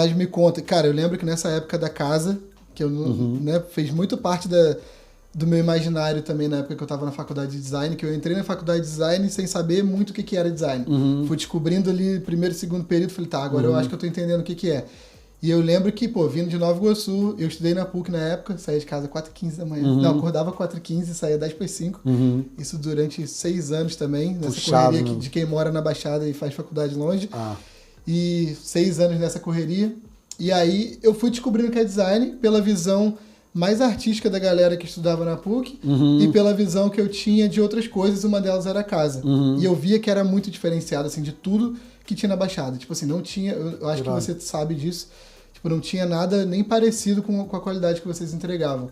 Mas me conta, cara, eu lembro que nessa época da casa, que eu né, fez muito parte do meu imaginário também na época que eu tava na faculdade de design, que eu entrei na faculdade de design sem saber muito o que era design. Fui descobrindo ali primeiro e segundo período, falei, tá, agora eu acho que eu tô entendendo o que é. E eu lembro que, pô, vindo de Nova Iguaçu, eu estudei na PUC na época, saía de casa 4h15 da manhã. Não, acordava 4h15 e saía 10h05. Isso durante 6 anos também, nessa Puxado, correria né? de quem mora na Baixada e faz faculdade longe. E 6 anos nessa correria. E aí eu fui descobrindo que é design pela visão mais artística da galera que estudava na PUC e pela visão que eu tinha de outras coisas, uma delas era a casa. E eu via que era muito diferenciado, assim, de tudo que tinha na Baixada. Tipo assim, não tinha, eu acho que você sabe disso, tipo, não tinha nada nem parecido com a qualidade que vocês entregavam.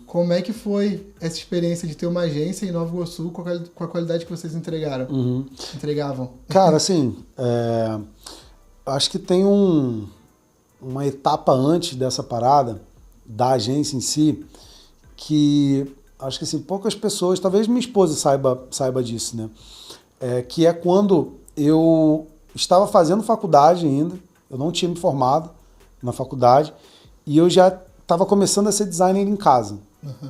Como é que foi essa experiência de ter uma agência em Nova Iguaçu com a qualidade que vocês entregavam? Cara, assim, acho que tem uma etapa antes dessa parada, da agência em si, que acho que assim, poucas pessoas, talvez minha esposa saiba disso, né? Que é quando eu estava fazendo faculdade ainda, eu não tinha me formado na faculdade, e eu já estava começando a ser designer em casa,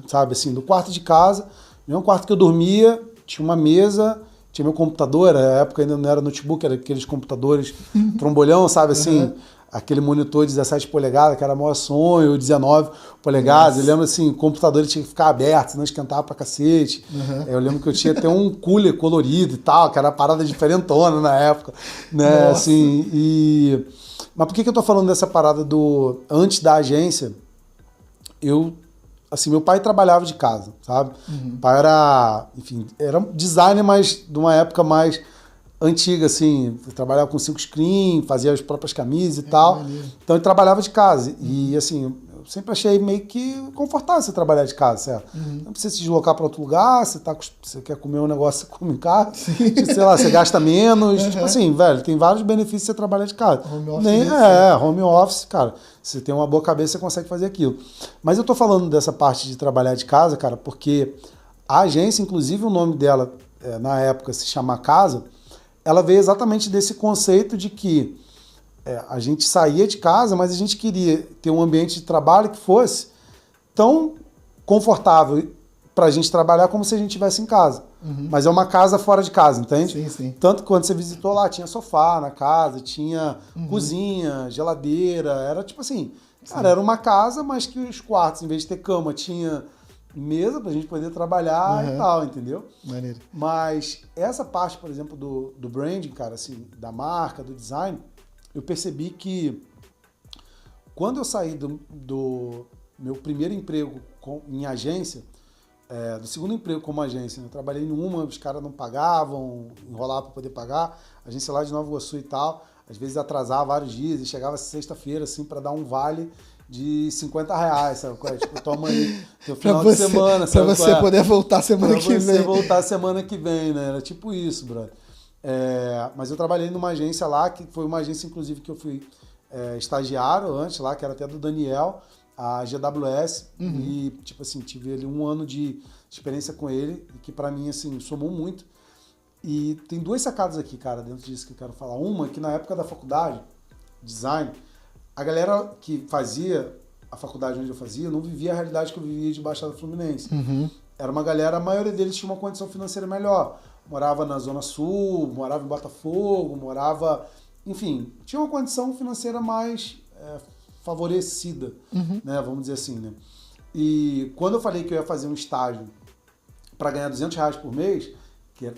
sabe? Assim, no quarto de casa, no mesmo quarto que eu dormia, tinha uma mesa, tinha meu computador, na época ainda não era notebook, era aqueles computadores trombolhão, sabe assim? Aquele monitor de 17 polegadas, que era o maior sonho, 19 polegadas. Eu lembro assim, o computador tinha que ficar aberto, senão esquentava pra cacete. Eu lembro que eu tinha até um cooler colorido e tal, que era uma parada diferentona na época. Né? Assim, mas por que eu tô falando dessa parada antes da agência? Assim, meu pai trabalhava de casa, sabe? Meu pai era designer, mas de uma época mais antiga, assim, eu trabalhava com silk screen, fazia as próprias camisas e tal. Então ele trabalhava de casa. E assim, eu sempre achei meio que confortável você trabalhar de casa, certo? Não precisa se deslocar para outro lugar, você quer comer um negócio, você come em casa. Sei lá, você gasta menos. Tipo assim, velho, tem vários benefícios de você trabalhar de casa. Home office. Home office, cara. Você tem uma boa cabeça, você consegue fazer aquilo. Mas eu tô falando dessa parte de trabalhar de casa, cara, porque a agência, inclusive o nome dela, na época, se chama Casa, ela veio exatamente desse conceito de que a gente saía de casa, mas a gente queria ter um ambiente de trabalho que fosse tão confortável para a gente trabalhar como se a gente estivesse em casa. Mas é uma casa fora de casa, entende? Sim. Tanto que quando você visitou lá, tinha sofá na casa, tinha cozinha, geladeira, era tipo assim, cara, era uma casa, mas que os quartos, em vez de ter cama, tinha mesa pra gente poder trabalhar e tal, entendeu? Maneiro. Mas essa parte, por exemplo, do branding, cara, assim, da marca, do design, eu percebi que quando eu saí do meu primeiro emprego em agência, do segundo emprego como agência, né? Eu trabalhei numa, os caras não pagavam, enrolavam para poder pagar, agência lá de Nova Iguaçu e tal, às vezes atrasava vários dias e chegava sexta-feira, assim, para dar um vale de R$50, sabe? Tipo, toma aí, teu final de semana, sabe? Pra você poder voltar semana que vem. Pra você voltar semana que vem, né? Era tipo isso, brother. Mas eu trabalhei numa agência lá, que foi uma agência, inclusive, que eu fui estagiário antes lá, que era até do Daniel, a GWS, e, tipo assim, tive ali 1 ano de experiência com ele, e que pra mim, assim, somou muito. E tem 2 sacadas aqui, cara, dentro disso que eu quero falar. Uma, que na época da faculdade, design, a galera que fazia a faculdade onde eu fazia não vivia a realidade que eu vivia de Baixada Fluminense. Era uma galera, a maioria deles tinha uma condição financeira melhor. Morava na Zona Sul, morava em Botafogo, enfim, tinha uma condição financeira mais favorecida, né? Vamos dizer assim, né? E quando eu falei que eu ia fazer um estágio para ganhar R$200 por mês,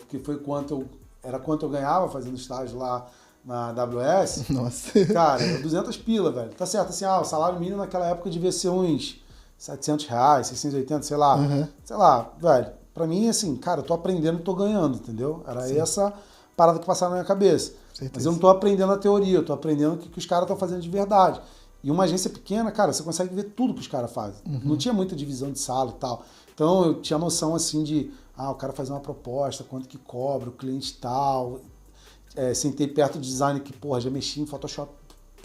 que foi quanto eu ganhava fazendo estágio lá na AWS, nossa, cara, 200 pila, velho. Tá certo, assim, o salário mínimo naquela época devia ser uns R$700, 680, sei lá. Sei lá, velho. Pra mim, assim, cara, eu tô aprendendo e tô ganhando, entendeu? Era essa parada que passava na minha cabeça. Mas eu não tô aprendendo a teoria, eu tô aprendendo o que os caras estão fazendo de verdade. E uma agência pequena, cara, você consegue ver tudo que os caras fazem. Não tinha muita divisão de sala e tal. Então eu tinha noção, assim, de, o cara faz uma proposta, quanto que cobra, o cliente tal. Sentei perto do design que, porra, já mexi em Photoshop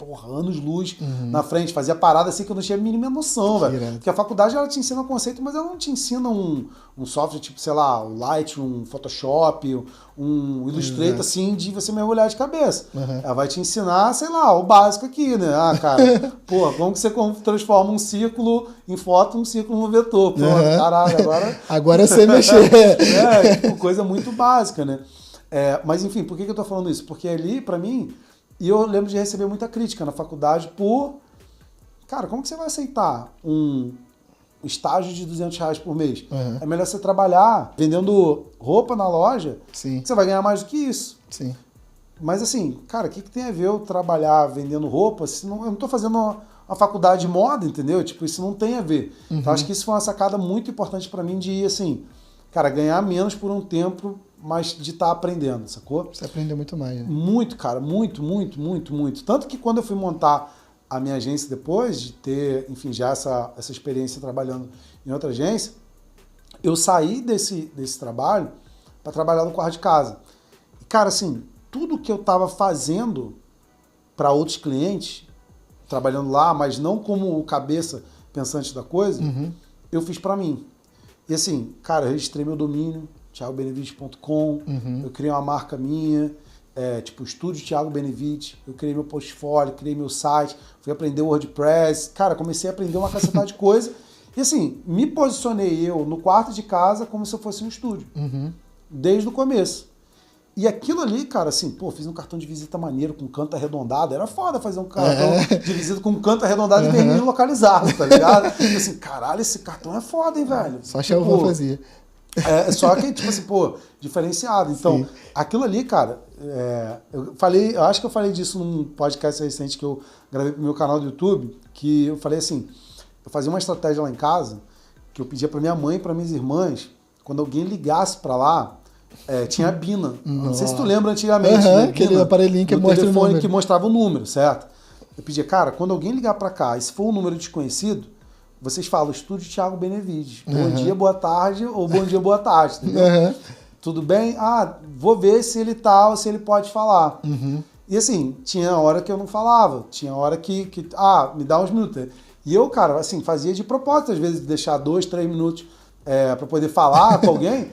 porra, anos-luz na frente, fazia parada assim que eu não tinha a mínima noção, velho. Porque a faculdade, ela te ensina um conceito, mas ela não te ensina um software tipo, sei lá, o Lightroom, um Photoshop, um Illustrator, assim, de você mergulhar de cabeça. Ela vai te ensinar, sei lá, o básico aqui, né? Ah, cara, porra, como que você transforma um círculo em foto, um círculo no vetor? Pô, caralho, agora... Agora eu sei mexer. Tipo, coisa muito básica, né? Mas, enfim, por que eu tô falando isso? Porque ali, pra mim, e eu lembro de receber muita crítica na faculdade por... Cara, como que você vai aceitar um estágio de R$200 por mês? É melhor você trabalhar vendendo roupa na loja, que você vai ganhar mais do que isso. Sim. Mas assim, cara, o que tem a ver eu trabalhar vendendo roupa se não, eu não tô fazendo uma faculdade de moda, entendeu? Tipo, isso não tem a ver. Então, acho que isso foi uma sacada muito importante pra mim de ir, assim, cara, ganhar menos por um tempo, mas de estar aprendendo, sacou? Você aprendeu muito mais, né? Muito, cara, muito. Tanto que quando eu fui montar a minha agência depois de ter, enfim, já essa experiência trabalhando em outra agência, eu saí desse trabalho para trabalhar no quarto de casa. E, cara, assim, tudo que eu estava fazendo para outros clientes, trabalhando lá, mas não como o cabeça pensante da coisa, eu fiz para mim. E assim, cara, eu registrei meu domínio, thiagobenevides.com, eu criei uma marca minha, tipo Estúdio Thiago Benevides, eu criei meu portfólio, criei meu site, fui aprender WordPress, cara, comecei a aprender uma cacetada de coisa. E assim, me posicionei eu no quarto de casa como se eu fosse um estúdio, desde o começo. E aquilo ali, cara, assim, pô, fiz um cartão de visita maneiro com canto arredondado. Era foda fazer um cartão de visita com canto arredondado e vermelho localizado, tá ligado? E assim, caralho, esse cartão é foda, hein, velho? Só Xelvan fazia. Só que, tipo assim, pô, diferenciado. Então, aquilo ali, cara, eu acho que eu falei disso num podcast recente que eu gravei pro meu canal do YouTube, que eu falei assim, eu fazia uma estratégia lá em casa, que eu pedia pra minha mãe e pra minhas irmãs, quando alguém ligasse pra lá, tinha a Bina. Não sei se tu lembra antigamente, né? Aquele aparelhinho que mostra o número. Que mostrava o número, certo? Eu pedia, cara, quando alguém ligar pra cá, e se for um número desconhecido, vocês falam Estúdio Thiago Benevides. Bom dia, boa tarde, ou bom dia, boa tarde, entendeu? Tudo bem? Ah, vou ver se ele tá ou se ele pode falar. E assim, tinha hora que eu não falava, tinha hora que me dá uns minutos. E eu, cara, assim, fazia de propósito, às vezes, deixar 2, 3 minutos pra poder falar com alguém,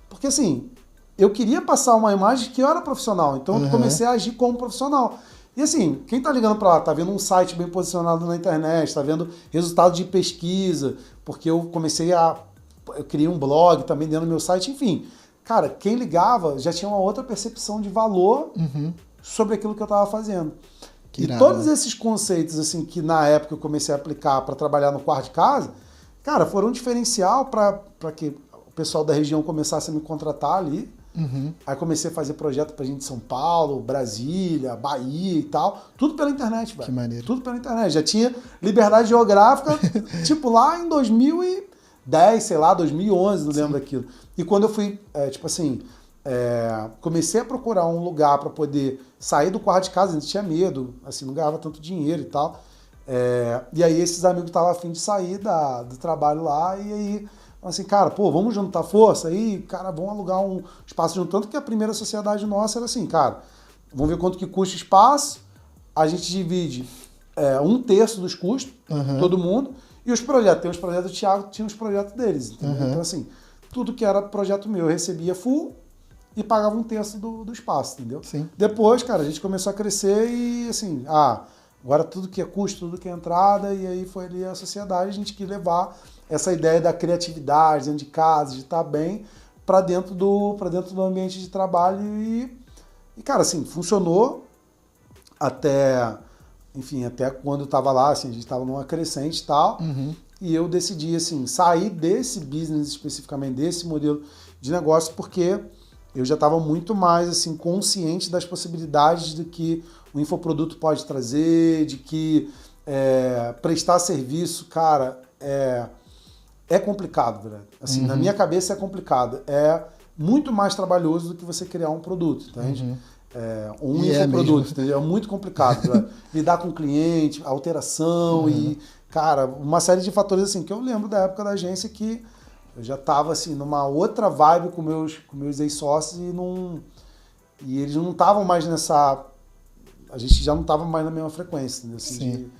porque assim, eu queria passar uma imagem que eu era profissional, então eu comecei a agir como profissional. E assim, quem tá ligando pra lá, tá vendo um site bem posicionado na internet, tá vendo resultado de pesquisa, porque eu criei um blog também dentro do meu site, enfim. Cara, quem ligava já tinha uma outra percepção de valor sobre aquilo que eu tava fazendo. E todos esses conceitos, assim, que na época eu comecei a aplicar para trabalhar no quarto de casa, cara, foram um diferencial para que o pessoal da região começasse a me contratar ali. Aí comecei a fazer projeto pra gente de São Paulo, Brasília, Bahia e tal. Tudo pela internet, velho. Que maneiro. Tudo pela internet. Já tinha liberdade geográfica, tipo, lá em 2010, sei lá, 2011, não lembro daquilo. E quando eu fui, comecei a procurar um lugar para poder sair do quarto de casa, a gente tinha medo, assim, não ganhava tanto dinheiro e tal. E aí esses amigos estavam a fim de sair do trabalho lá, e aí, assim, cara, pô, vamos juntar força aí, cara, vamos alugar um espaço junto. Tanto que a primeira sociedade nossa era assim, cara, vamos ver quanto que custa o espaço, a gente divide 1/3 dos custos, todo mundo, e os projetos, tem os projetos do Thiago, tinha os projetos deles, entendeu? Então, assim, tudo que era projeto meu, eu recebia full e pagava 1/3 do espaço, entendeu? Sim. Depois, cara, a gente começou a crescer e, assim, agora tudo que é custo, tudo que é entrada, e aí foi ali a sociedade, a gente quis levar essa ideia da criatividade dentro de casa, de estar bem, para dentro do ambiente de trabalho e, cara, assim, funcionou até quando eu estava lá, assim, a gente estava numa crescente e tal, e eu decidi, assim, sair desse business especificamente, desse modelo de negócio, porque eu já estava muito mais, assim, consciente das possibilidades do que o infoproduto pode trazer, de que prestar serviço, cara, é complicado, velho. Assim, na minha cabeça é complicado. É muito mais trabalhoso do que você criar um produto, entende? Um infoproduto, entendeu? É muito complicado, velho. Lidar com o cliente, alteração e, cara, uma série de fatores, assim, que eu lembro da época da agência que eu já tava, assim, numa outra vibe com meus ex-sócios e eles não estavam mais a gente já não estava mais na mesma frequência, entendeu? Assim,